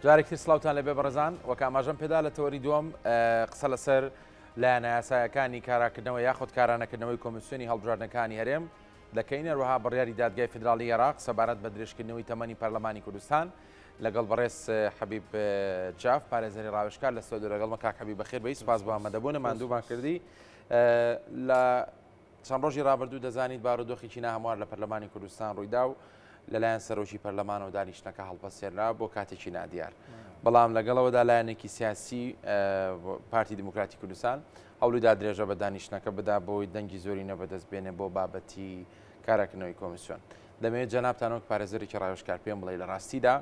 جارێکی سلااوان لەبێ بەڕزان وەک ئاماژەم پێدا لە تەوەری دووەم قسە لەسەر لایەنە یاسایەکانی کاراکردنەوە یاخود کارانەکردنەوەی کۆمیسیۆنی هەڵبژاردنەکانی هەرێم دەکەینە ڕوها بڕیاری دادگای فدراڵی عێراق سەبارەت بە درێژکردنەوەی تەمەنی پەرلەمانی کوردستان لەگەڵ بەڕێز حەبیب جاف پارێزەری ڕاوێژکار لە سەودە لەگەڵمە کاک حەبیب بەخێر بەی سپاس بۆ ئامادەبوونە ماندوومان کردی لە چەند ڕۆژی ڕابردوو دەزانیت بارودۆخێکی ناهەموار لە پەرلەمانی کوردستان ڕوویدا و لەلایەن سەرۆکی پەرلەمانەوە دانیشتنەکە هەڵبەسێنرا بۆ کاتێکی نادیار بەڵام لەگەڵەوەدا لایەنێکی سیاسی پارتی دیموکراتی کوردستان هەوڵیدا درێژە بە دانیشتنەکە بدا بۆی دەنگی زۆری نەبەدەست بێنێ بۆ بابەتی کارەکردنەوەی کۆمیسیۆن دەمەوێت جەنابتانەوە پارێزەرێکی ڕاوێژکار پێم بڵێ لە ڕاستیدا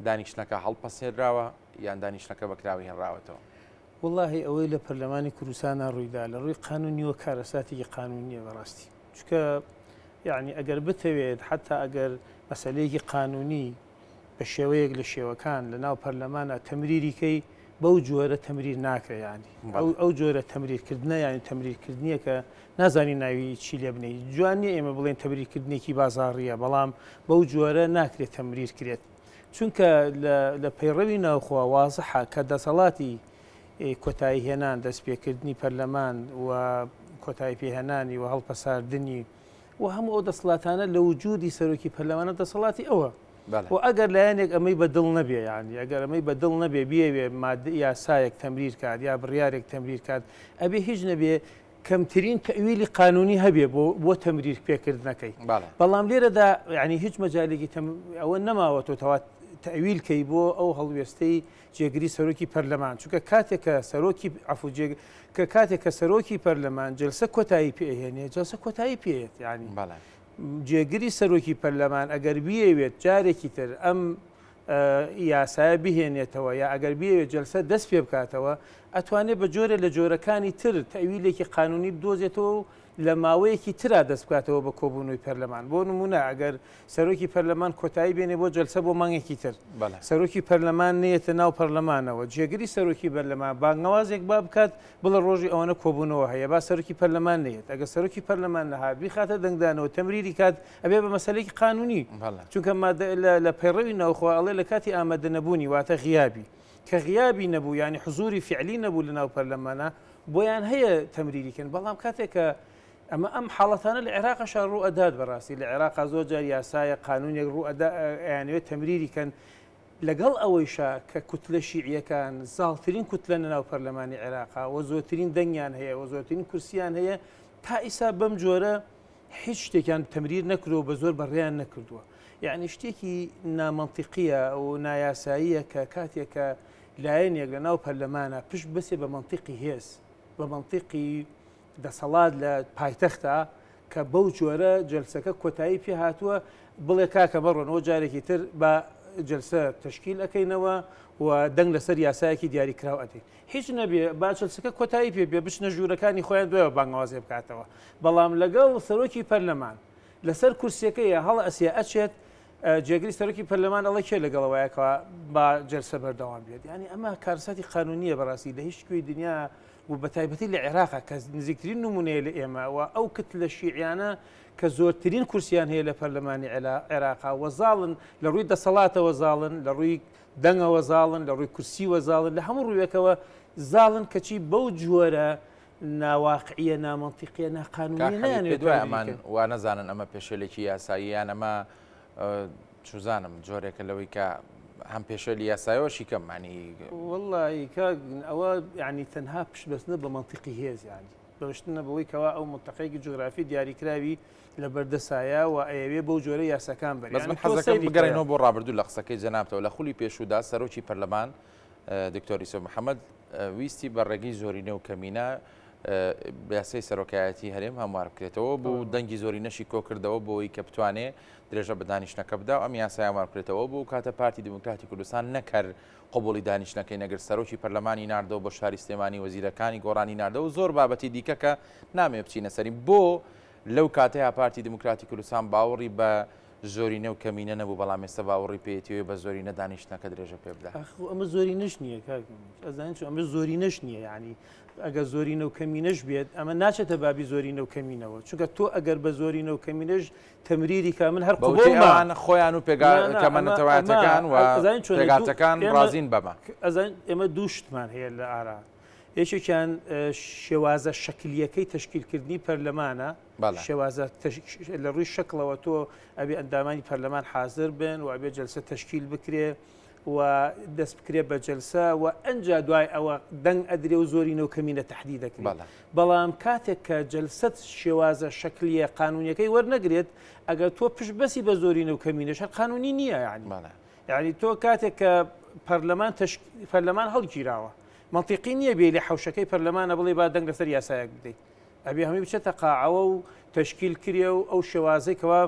دانیشتنەکە هەڵپەسێنراوە یان دانیشتنەکە بەکراوی هێنراوەتەوە. واللهی ئەوەی لە پەرلەمانی کوردستانە ڕوویدا لە ڕووی قانونیوە کارەساتێکی قانونیە بەڕاستی چونکە یعنی ئەگەر بتەوێت حتا ئەگەر مەسەلەیەکی قانونی بە شێوەیەک لە شێوەکان لە ناو پەرلەمانە تەمریریکەی بەو جۆرە تەمریر ناکرێ ینی ئەو جۆرە تەمریرکردنە ینی تەمریرکردنیە کە نازانی ناوی چی لێ بنەی جوانی ئێمە بڵێن تەمریرکردنێکی بازاڕیە بەڵام بەو جۆرە ناکرێت تەمریر کرێت چونکە لە پەیڕەوی ناوخوا وازەحە کە دەسەڵاتی کۆتایی هێنان دەستپێکردنی پەرلەمان و کۆتایی پێهێنانی و هەڵپەساردنی و هەموو ئەو دەسەڵاتانە لە وجودی سەرۆکی پەرلەمانە دەسەڵاتی ئەوە و ئەگەر لایەنێک ئەمەی بەدڵ نەبێ یانی ئەگەر ئەمەی بەدڵ نەبێ بێوێ مادە یاسایەک تەمریر کات یا بڕیارێک تەمریر کات ئەبێ هیچ نەبێ کەمترین تەویلی قانونی هەبێ بۆ تەمریر پێکردنەکەی بەڵام لێرەدا ینی هیچ مەجالێکی ئەوە نەماوەتەوە تەوات تەویلکەی بۆ ئەو هەڵوێستەی جێگری سەرۆکی پەرلەمان چونکە کاتێکە سەرۆکی کە کاتێک کە سەرۆکی پەرلەمان جلسە کۆتایی پێهێنێ جلسە کۆتایی پێێت ینی جێگری سەرۆکی پەرلەمان ئەگەر بیەوێت جارێکی تر ئەم یاسایە بهێنێتەوە یا ئەگەر بیەوێت جلسە دەست پێ بکاتەوە ئەتوانێت بە جۆرە لە جۆرەکانی تر تەویلێکی قانونی بدۆزێتەوە و لە ماوەیەکی ترا دەست بکاتەوە بە کۆبوونەوەی پەرلەمان بۆ نمونە ئەگەر سەرۆکی پەرلەمان کۆتایی بێنێ بۆ جلسە بۆ مانگێکی تر سەرۆکی پەرلەمان نێتە ناو پەرلەمانەوە جێگری سەرۆکی پەرلەمان بانگەوازێک با بکات بڵە ڕۆژی ئەوەنە کۆبوونەوە هەیە با سەرۆکی پەرلەمان نێت ئەگە سەرۆکی پەرلەمان نەهات بیخاتە دەنگدانەوە تەمریری کات ئەبێ بە مەسەلەیەکی قانونی چونکە لە پەیڕەوی ناوخوا ئەڵێ لە کاتی ئامادە نەبوونی واتە غیابی کە غیابی نەبوو ینی حزوری فعلی نەبوو لە ناو پەرلەمانە بۆیان هەیە تەمریریکەن بەڵام کاتێکە ئەمە ئەم حاڵەتانە لە عێراقەش ڕوو ئەدات بەڕاستی لە عێراقا زۆر جار یاسایە قانونێک ڕوو ئەیانوێت تەمریریکەن لەگەڵ ئەوەیشا کە کوتلە شیعیەکان زاڵترین کوتلە ناو پەرلەمانی عێراقا و زۆرترین دەنگیان هەیە و زۆرترین کورسیان هەیە تا ئیسا بەم جۆرە هیچ شتێکیان تەمریر نەکردەوە بە زۆر بەڕێیان نەکردووە یعنی شتێکی نامەنتیقیە و نایاساییە کە کاتێکە لایەنێک لە ناو پەرلەمانە پشت بەسێ بە منتیقی هێز بە منتیقی دەسەڵات لە پایتەختە کە بەو جۆرە جلسەکە کۆتایی پێ هاتووە بڵێ کاکە بەڕۆنەوە جارێکی تر بە جلسە تشکیل ئەەکەینەوە و دەنگ لەسەر یاسایەکی دیاریکراو ئەدەین هیچ نەبێ با جلسەکە کۆتایی پێ بێ بچنە ژوورەکانی خۆیان دوێەوە بانگوازێ بکاتەوە بەڵام لەگەڵ سەرۆکی پەرلەمان لەسەر کورسیەکەی هەڵە ئەسیا ئەچێت جێگری سەرۆکی پەرلەمان ئەڵە کێ لەگەڵەوەیەکەوە با جلسە بەردەوام بێت ینی ئەمە کارەساتی قانونیە بەڕاستی لە هیچ کوێی دنیا و بەتایبەتی لە عێراقا کە نزیکترین نمونەیە لە ئێمەوە ئەو کت لە شیعیانە کە زۆرترین کورسیان هەیە لە پەرلەمانی عێراقا وەزاڵن لە ڕووی دەسەڵاتەوە زاڵن لە ڕووی دەنگەوە زاڵن لە ڕووی کورسیوە زاڵن لە هەموو ڕوویەکەوە زاڵن کەچی بەو جۆرە ناواقعیە نامەنتیقیە ناقانونیە دوای ئەمان وا نەزانن ئەمە پێشێلێکی یاساییان ئەمە چوزانم جۆرێکە لەوەی کە هەم پێشەلی یاسایەوەشی کەممانی وڵی ئەوە ینی تەنها پشتبەستنە بە منتیقی هێز ینی بەشتنە بەوەی کەوا ئەو منتەقەیەکی جوگرافی دیاریکراوی لە بەردەسایە و ئەوێ بەو جۆرە یاسەکان بەس من حەزەکەم بگەڕێنەوە بۆ ڕابردوو لە قسەکەی جەنابتەوە لە خولی پێشودا سەرۆکی پەرلەمان دکتۆر ئیسۆف محەممەد ویستی بەڕێگەی زۆرینە و کەمینە یاسای سەرۆکایەتی هەرێم هەموار بکرێتەوە بۆ دەنگی زۆری نەشی کۆ کردەوە بۆی کە بتوانێ درێژە بە دانیشتنەکە بدا و ئەم یاسای هەموار بکرێتەوە بۆ کاتە پارتی دیموکراتی کوردستان نەکرد قبولی دانیشتنەکەی نەگەر سەرۆکی پەرلەمانی ناردەوە بە شاری سلێمانی وەزیرەکانی گۆڕانی ناردەوە زۆر بابەتی دیکە کە نامێ بچینە سەری بۆ لەو کاتەیە پارتی دیموکراتی کوردستان باوەڕی بە زۆرینە و کەمینە نەبوو بەڵام ئێستا باوەڕی پێێتیوە بە زۆرینە دانیشتنەکە درێژە پێ بدە. ئەمە زۆری نش نییە ئەزانین ئەمە زۆری نش نییە یعنی ئەگە زۆرینە و کەمینەش بێت ئەمە ناچێتە بابی زۆرینە و کەمینەوە چونکە تۆ ئەگەر بە زۆرینە و کەمینەش تەمریری کا من هەر قوڵمان خۆیان و پێگاتەکان و پێگاتەکان ڕازین بەمە. ئەزان ئێمە دوو شتمان هەیە لە ئارا یەکێکیان شێوازە شەکلیەکەی تشکیلکردنی پەرلەمانە شێوازە لە ڕووی شکلەوە تۆ ئەبێ ئەندامانی پەرلەمان حاضر بن و ئەبێ جەلسە تشکیل بکرێ و دەست بکرێ بە جەلسە و ئەنجا دوای ئەوە دەنگ ئەدرێ و زۆرینە و کەمینە تەحدید دەکرێت. بەڵام کاتێک کە جەلسەت شێوازە شکلیە قانونیەکەی وەرنەگرێت ئەگەر تۆ پشت بەسی بە زۆرینە و کەمینەش هەر قانونی نییە یعنی تۆ کاتێک کە پەرلەمان هەڵگیراوە منطقی نییە بێ لە حوشەکەی پەرلەمانە بڵێ با دەنگ لەسەر یاسایەک بدەیت ئەبێ هەمووی بچێتە قاعەوە و تشکیل کرێ و ئەو شێوازەی کەوا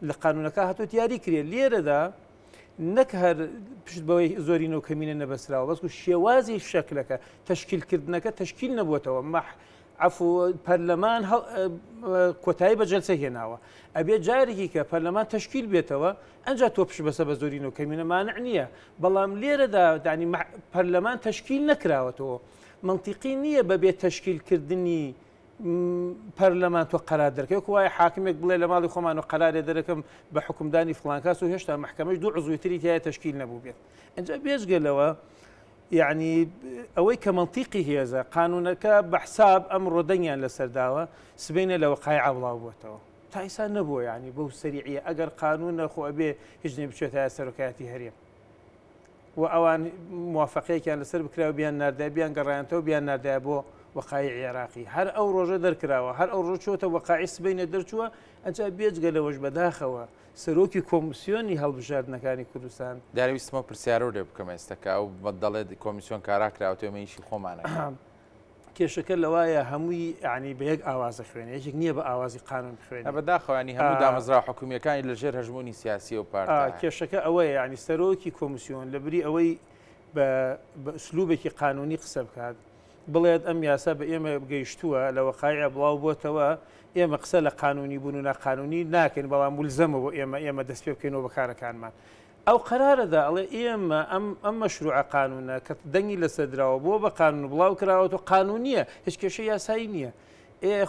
لە قانونەکە هاتووە دیاری کرێ لێرەدا نەک هەر پشت بەوەی زۆرینە و کەمینە نەبەسراوە بەسکو شێوازی شەکلەکە تشکیلکردنەکە تشکیل نەبووتەوە عفو پەرلەمان کۆتایی بە جەلسە هێناوە ئەبێ جارێکی کە پەرلەمان تشکیل بێتەوە ئەنجا تۆ پشت بەسە بە زۆرینە و کەمینە مانع نییە بەڵام لێرەدا دانی پەرلەمان تشکیل نەکراوەتەوە منطقی نییە بەبێ تشکیلکردنی پەرلەمان تۆ قەرار دەکەوە وایە حاکمێک بڵێ لە ماڵی خۆمان و قەرارێ دەرەکەم بە حکومدانی فڵانکاس و هێشتا محکەمەش دوو عزویتری تایە تشکیل نەبوو بێت ئەنجا بێژگەلەوە یعنی ئەوەی کە منطقی هێزە قانونەکە بە حساب ئەم ڕۆدەنگیان لەسەرداوە سبینە لە وەقای عەوڵاو بووەتەوە تا ئێستا نەبووە یعنی بەو سەریعیە ئەگەر قانون نەخۆ ئەبێ هیچ نێ بچێتە سەرۆکایەتی هەرێم و ئەوان موافقەیەکیان لەسەر بکراوە بیان ناردای بیان گەڕایانەوە بیان ناردای بۆ وەقای عێراقی هەر ئەو ڕۆژە دەرکراوە هەر ئەو ڕۆژ چۆتە وەقای سبینە دەرچووە ئەجا بێجگە لەوەش بەداخەوە سەرۆکی کۆمیسیۆنی هەڵبژاردنەکانی کوردستان داویستمە پرسیارە لێ بکەم ئێستاکە ئەو بەدەڵێت کۆمیسیۆن کاراکراوەوە ئیشی خۆمانە کێشەکە لەوایە هەمووی ینی بە یەک ئاوازە خوێنێ یەکێک نییە بە ئاوازی قانون بخوێنێ بەداخەوانی هەموو دامەزرا حکومیەکانی لەژێر هەژمونی سیاسی و پارت کێشەکە ئەوەیە ینی سەرۆکی کۆمیسیۆن لەبری ئەوەی بە ئوسلوبێکی قانونی قسە بکات بڵێت ئەم یاسا بە ئێمە گەیشتووە لە وەقایع بڵاو بۆتەوە ئێمە قسە لە قانونی بوون و ناقانونی ناکەین بەڵام مولزەمەوە ئێمە دەست پێ بکەینەوە بە کارەکانمان ئەو قەرارەدا ئەڵێ ئێمە ئەم مەشروع قانونە کە دەنگی لەسەردراوە بۆ بە قانون بڵاو کراوەوە قانونیە هیچ کێشە یاسایی نییە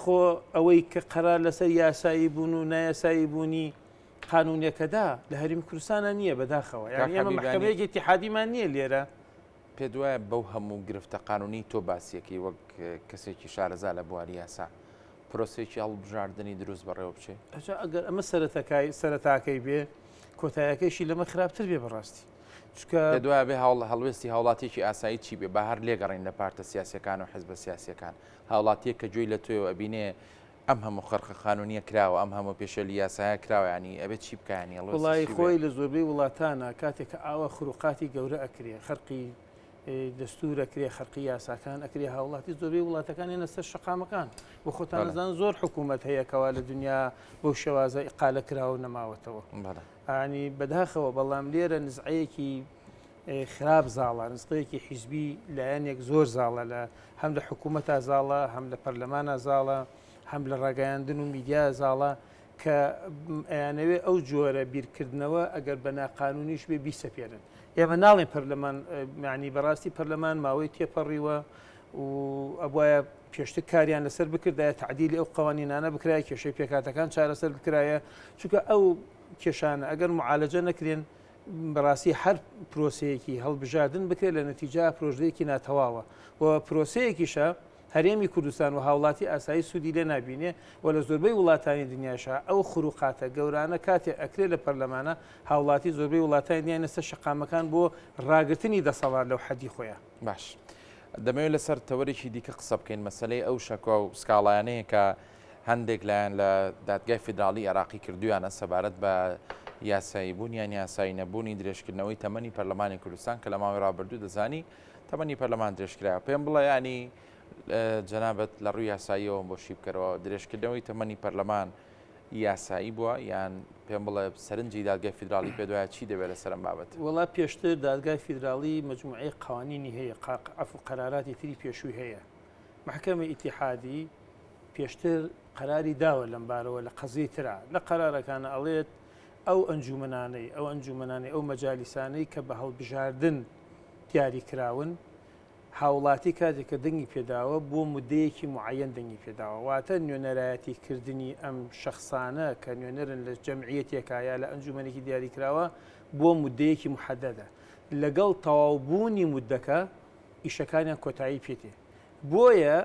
خۆ ئەوەی کە قەرار لەسەر یاسایی بوون و نایاسایی بوونی قانونیەکەدا لە هەرێمی کوردستانە نییە بەداخەوە یعنی ئێمە محکەمەیەکی اتحادیمان نییە لێرە پێ دوایە بەو هەموو گرفتە قانونی تۆ باسیەکەی وەک کەسێکی شارەزا لە بواری یاسا پرۆسێکی هەڵبژاردننی دروست بەڕێوە بچێت ئەگەر ئەمە سەرەتاکەی بێ کۆتایەکەیشی لەمە خراپتر بێ بەڕاستی چکە دوای بێ هەڵوێستی هاوڵاتێکی ئاسایی چی بێ بە هەر لێگەڕین لە پارتە سیاسەکان و حزبە سیاسەکان هاوڵاتیە کە گوێی لە تۆیەوە ئەبینێ ئەم هەموو خەرخە قانونیە کراوە ئەم هەموو پێشەلی یاسایە کراوە ینی ئەبێت چی بکانی وڵی خۆی لە زۆربەی وڵاتانە کاتێک کە ئاوە خروقاتی گەورە ئەکرێ خەرقی دەستورەکرێ خەرقی یاساکان ئەکرێ هاوڵاتی زۆربەی وڵاتەکان ێنە سەر شەقامەکان بۆ خۆتان نەزان زۆر حکوومەت هەیەکەوە لە دنیا بەو شێوازە ئیقالە کراوە نەماوەتەوە ینی بەداخەوە بەڵام لێرە نزعەیەکی خراپ زاڵە نزقەیەکی حیزبی لایەنێک زۆر زاڵە لە هەم لە حکوومەتە زاڵە هەم لە پەرلەمانە زاڵە هەم لە ڕاگەیاندن و میدیا زاڵە کە ئەیانەوێ ئەو جۆرە بیرکردنەوە ئەگەر بە ناقانونیش بێ بیسەپێرن ئێمە ناڵێن پەرلەمان معنی بەڕاستی پەرلەمان ماوەی تێپەڕیوە و ئەبواە پێشتر کاریان لەسەر بکردایە تعدیلی ئەو قوانینانە بکرایە کێشەی پێکاتەکان چارەسەر بکرایە چونکە ئەو کێشانە ئەگەر معالەجە نەکرێن بەڕاستی هەر پرۆسەیەکی هەڵبژاردن بکرێت لە نەتیجا پرۆژەیەکی ناتەواوە و پرۆسەیەکیشە هەرێمی کوردستان و هاوڵاتی ئاسایی سوودی لێ نابینێ و لە زۆربەی وڵاتانی دنیاشە ئەو خروقاتە گەورانە کاتێک ئەکرێ لە پەرلەمانە هاوڵاتی زۆربەی وڵاتانی دیانە سەر شەقامەکان بۆ ڕاگررتنی دەسەڵات لەو حەدی خۆیان باش دەمەوێت لەسەر تەوەرێکی دیکە قسە بکەین مەسلەی ئەو شەکۆ و سکاڵایانەیە کە هەندێک لایەن لە دادگای فیدراڵی عێراقی کردویانە سەبارەت بە یاسایی بوونیان یاسایی نەبوونی درێژکردنەوەی تەمەنی پەرلەمانی کوردستان کە لە ماوەی ڕابردوو دەزانی تەمەنی پەرلەمان درێژکرا پێم بڵێ ینی جەنابەت لە ڕووی یاساییەوە بۆشی بکەرەوە درێژکردنەوەی تەمەنی پەرلەمان یاسایی بووە یان پێم بڵێ سەرنجی دادگای فیدراڵی پێ دوایە چی دەبێت لە سەرم بابەت وڵا پێشتر دادگای فیدراڵی مجموعەی قوانینی هەیە عفو قەراراتی تری پێشووی هەیە محکەمە ئیتیحادی پێشتر قەراری داوە لەم بارەوە لە قەزەی ترا لە قەرارەکانە ئەڵێت ئەو ئەنجومەنانەی ئەو مەجالیسانەی کە بە هەڵبژاردن دیاری کراون هاوڵاتی کاتێککە دەنگی پێداوە بۆ مدەیەکی معەن دەنگی پێداوە واتە نوێنەرایەتی کردنی ئەم شخصانە کە نوێنەرن لە جەمعیەتێکە یا لە ئەنجومەنێکی دیاریکراوە بۆ مدەیەکی محەدەدە لەگەڵ تەواوبوونی مدەکە ئیشەکانیان کۆتایی پێێ بۆیە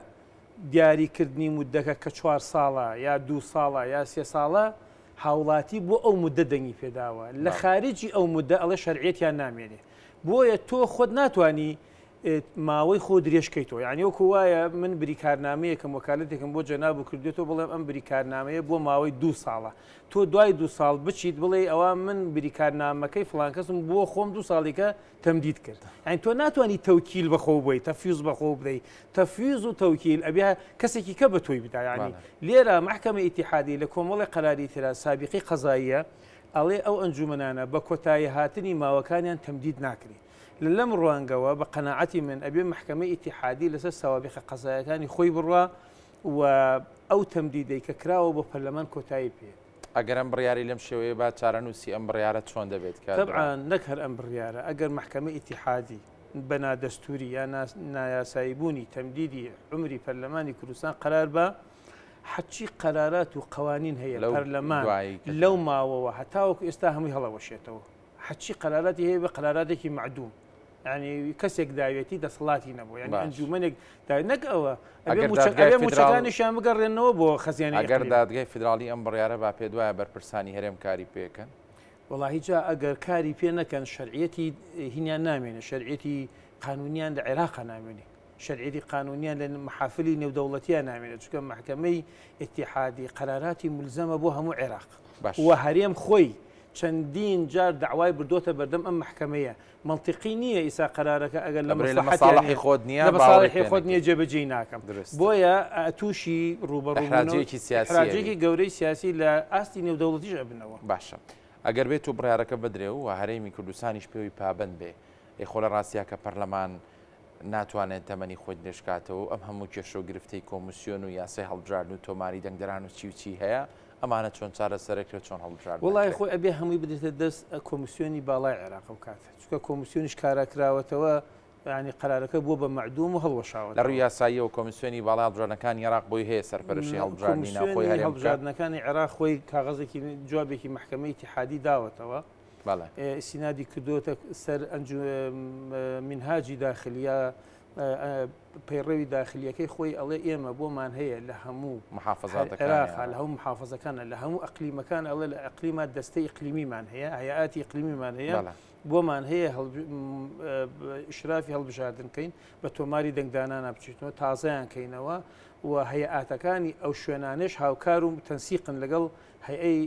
دیاریکردنی مدەکە کە 4 ساڵە یا 2 ساڵە یا 3 ساڵە هاوڵاتی بۆ ئەو مدە دەنگی پێداوە لە خارجی ئەو مدە ئەڵە شەرعیەتیان نامێنێ بۆیە تۆ خۆت ناتوانانی ماوەی خۆ درێژکەیتەوە یعنی وەکو وایە من بریکارنامەیەکەم وەکالەتێکم بۆ جەناب و کردێتەوە بڵێم ئەم بریکارنامەیە بۆ ماوەی 2 ساڵە تۆ دوای 2 ساڵ بچیت بڵێ ئەوە من بریکارنامەکەی فڵانکەسم بۆ خۆم 2 ساڵێکە تەمدید کرد یعنی تۆ ناتوانانی تەوکیل بەخۆ بی تەفیوز بەخۆ بدەیت تەفیوز و تەوکیل ئەبێ کەسێکی کە بە تۆی بدا ینی لێرە محکەمە ئیتیحادی لە کۆمەڵی قەراری ترا سابقی قەزاییە ئەڵێ ئەو ئەنجومەنانە بە کۆتایی هاتنی ماوەکانیان تەمدید ناکری لەم ڕوانگەوە بە قەناعەتی من ئەبێ محکەمەی ئیتیحادی لەسەر ساوابقە قەزایەکانی خۆی بڕوا و ئەو تەمدیدەی کە کراوە بە پەرلەمان کۆتایی پێ ئەگەر ئەم بڕیاری لەم شێوەیە با چارەنووسی ئەم بڕیارە چۆن دەبێت کە طبعاً نەک هەر ئەم بڕیارە ئەگەر محکەمە ئیتیحادی بەنا دەستوری یا نایاساییبوونی تەمدیدی عمری پەرلەمانی کوردستان قرار بە حچی قەرارات و قوانین هەیە پەرلەمان لەو ماوەوە هەتاوەکو ئێستا هەمووی هەڵەوەشێتەوە حچی قەراراتی هەیە بە قەراراتێکی معدوم ینی کەسێک داوێتی دەسەڵاتی نەبوو یعنی ئەنجومەنێک نەک ئەوە موچەکانیشان بگەڕێنەوە بۆ خەزیانی ئەگەر دادگای فدرالی ئەم بڕیارە با پێ دوایە بەرپرسانی هەرێم کاری پێکەن وڵی جا ئەگەر کاری پێ نەکەن شەرعیەتی هینیان نامێنێ شەرعیەتی قانونیان لە عێراق نامێنێ شەرعیەتی قانونیان لە محافلی نێودەوڵەتیان نامێنێت چونکە محکەمەی ئیتیحادی قەراراتی ملزەمە بۆ هەموو عێراق و هەرێم خۆی چەندین جار داوای بردوتە بەردەم ئەم محکەمەیە منطقی نییە ئیسا قەرارەکە ئەگەر لە مەصالحی خۆت نییە بەصالحی خۆت نییە جێبەجێی ناکەم بۆیە تووشی ڕوبەڕووی سیاسی گەورەی سیاسی لە ئاستی نێودەوڵەتیش ئەبنەوە باشە ئەگەر بێت و بڕیارەکە بدرێ و هەرێمی کوردستانیش پێوی پابند بێ خۆ لە ڕاستیا کە پەرلەمان ناتوانێت تەمەنی خۆی دێشکاتەوە ئەم هەموو کێشە و گرفتەی کۆمسیۆن و یاسای هەڵبژاردن و تۆماری دەنگدەران و چی هەیە ئەمانە چۆن چارەسەرێکرێت چۆن هەڵبژاردن وڵای خۆی ئەبێ هەمووی بدرێتە دەست کۆمسیۆنی باڵای عێراق و کاتە چونکە کۆمسیۆنیش کاراکراوەتەوە ینی قەرارەکە بووە بە معدوم و هەڵوەشاوە لە ڕووی یاساییەوە کۆمسیۆنی باڵای هەڵبژاردنەکان عێراق بۆی هەیە سەرپەرشی هەڵبژاردنی ناوخۆی هەڵبژاردنەکانی عێراق خۆی کاغەزێکی جوابێکی محکەمەی ئیتیحادی داوەتەوە سینادی کردوتە سەر منهاجی داخلیە پەیڕەوی داخلیەکەی خۆی ئەڵێ ئێمە بۆمان هەیە لە هەموو محافظاتەکان لە هەموو محافظەکانە لە هەموو ئەقلیمەکان ئەڵێ لە ئەقلیمات دەستەی ئەقلیمیمان هەیە هەیئاتی ئەقلیمیمان هەیە بۆمان هەیە ئشرافی هەڵبژاردنکەین بە تۆماری دەنگدانانە بچیتەوە تازەیان کەینەوە و هەیئاتەکانی ئەو شوێنانش هاوکار و تەنسیقن لەگەڵ هەیئەی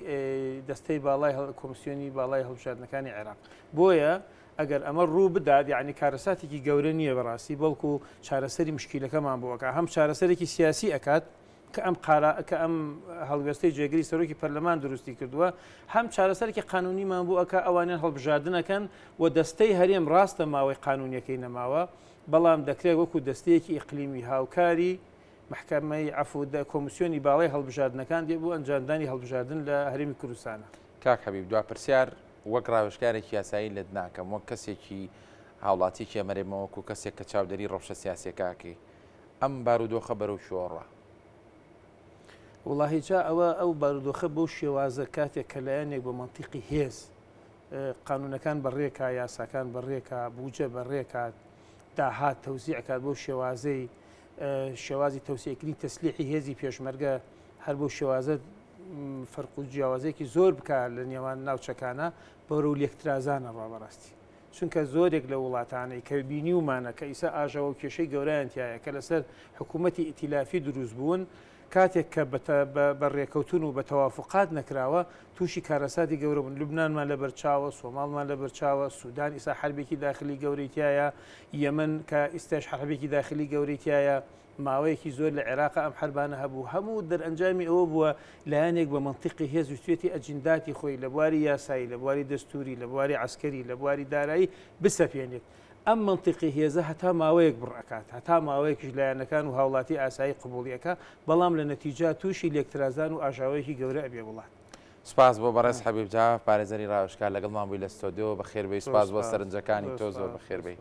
دەستەی باڵای کۆمسیۆنی باڵای هەڵبژاردنەکانی عێراق بۆیە ئەگەر ئەمە ڕوو بدات یعنی کارەساتێکی گەورە نییە بەڕاستی بەڵکو چارەسەری مشکیلەکەمان بۆەکە هەم چارەسەرێکی سیاسی ئەکات کە ئەم هەڵگەستەی جێگری سەرۆکی پەرلەمان دروستی کردووە هەم چارەسەرێکی قانونیمان بۆ ئەکە ئەوانیان هەڵبژاردنەکەن و دەستەی هەرێم ڕاستە ماوەی قانونیەکەی نەماوە بەڵام دەکرێت وەکو دەستەیەکی ئیقلیمی هاوکاری محکەمەی عەفو کۆمسیۆنی باڵای هەڵبژاردنەکان دێ بۆ ئەنجامدانی هەڵبژاردن لە هەرێمی کوردستانە کاک حەبیب دوا پرسیار وەک ڕاوێژکارێکی یاسایی لێت ناکەم وەک کەسێکی هاوڵاتیکی ئەمەرێمەوەکو کەسێک کە چاودێری ڕەوشە سیاسیەکەکەی ئەم بارودۆخە بەرەو شۆڕە وڵاهی جا ئەو بارودۆخە بەو شێوازە کاتێک کە لایەنێک بە منتیقی هێز قانونەکان بەڕێکە یاساکان بەڕێکە بوجە بەڕێکات داهات تەوزیعکات بۆ شێوازەی شێوازی تەوسیعکردنی تەسلیحی هێزی پێشمەرگە هەر بۆ شێوازە فەرق و جیاوازەیەکی زۆر بکات لە نێوان ناوچەکانە بەرەو لێکترازانە ڕابەڕاستی چونکە زۆرێک لە وڵاتانەی کە بینی ومانە کە ئیسا ئاژەوە و کێشەی گەورەیان تایە کە لەسەر حکوومەتی ئیتیلافی دروست بوون کاتێک کە بە ڕێکەوتون و بە تەوافقات نەکراوە تووشی کارەساتی گەورە بوون لوبنانمان لە بەرچاوە سۆماڵمان لە بەرچاوە سوودان ئیسا حربێکی داخلی گەورەی تایە یەمن کە ئیستاش حربێکی داخلی گەورەی تایە ماوەیەکی زۆر لە عێراق ئەم حربانە هەبوو هەموو دەرئەنجامی ئەوە بووە لایەنێک بە منتیقی هێز وتێتی ئەجنداتی خۆی لە بواری یاسایی لە بواری دەستوری لە بواری عسکەری لە بواری دارایی بسەپێنێت ئەم منتیقی هێزە هەتا ماوەیەک بڕەکات هەتا ماوەیەکیش لایەنەکان و هاوڵاتی ئاسایی قبوڵیەکە بەڵام لە نەتیجا تووشی لێکترازان و ئاژاوەیەکی گەورە ئەبێ وڵات سپاس بۆ بەڕێز حەبیب جاف پارێزەری ڕاوشکار لەگەڵمان بووی لە ستۆدیۆ بەخێربەی سپاس بۆ سەرنجەکانی تۆ زۆر بەخێربەی.